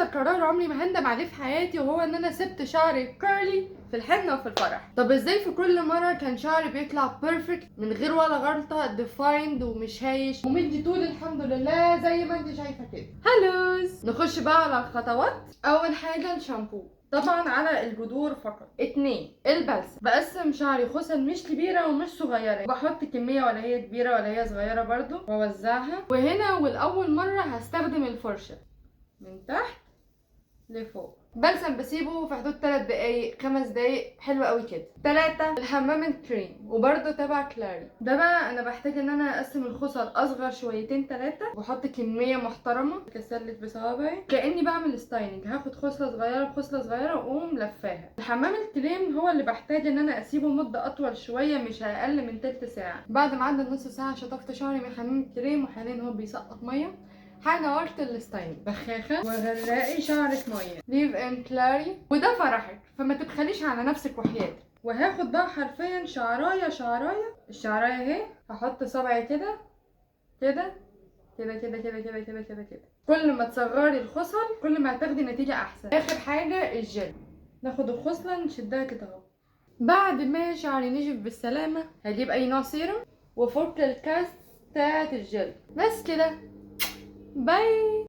اكتر قرار عمري ما هندم عليه في حياتي وهو ان انا سبت شعري كيرلي في الحنه وفي الفرح. طب ازاي في كل مره كان شعري بيطلع بيرفكت من غير ولا غلطه، ديفايند ومش هايش ومدي طول الحمد لله زي ما انت شايفه كده. هلوز، نخش بقى على الخطوات. اول حاجه الشامبو، طبعا على الجذور فقط. 2 البلسم، بقسم شعري خصل مش كبيره ومش صغيره، بحط كميه ولا هي كبيره ولا هي صغيره برضو واوزعها. وهنا والاول مره هستخدم الفرشه من تحت لفوق. بلسم بسيبه في حدود 3 دقايق 5 دقايق، حلو قوي كده. 3 الحمام الكريم وبرده تبع كلاري. ده بقى انا بحتاج ان انا اقسم الخصل اصغر شويتين 3 واحط كميه محترمه. كسلت بصوابعي كاني بعمل ستايلنج، هاخد خصله صغيره بخصله صغيره واقوم لفاها. الحمام الكريم هو اللي بحتاج ان انا اسيبه مده اطول شويه، مش اقل من تلت ساعه. بعد ما عدى النص ساعه شطفت شعري من الحمام الكريم وحاليا هو بيسقط ميه. هنورت الستايل بخاخه وغرقي شعرك ميه ليف ان كلاري، وده فرحك فما تبخليش على نفسك وحياتك. وهاخد بقى حرفيا شعرايه شعرايه، الشعرايه اهي، هحط صبعي كده كده كده كده كده كده كده كده كده. كل ما تصغري الخصل كل ما هتاخدي نتيجه احسن. اخر حاجه الجل، ناخد الخصله نشدها كده اهو. بعد ما شعري نشف بالسلامه هجيب اي نوع سيرم وفك الكاست بتاعت الجل. بس كده، باي.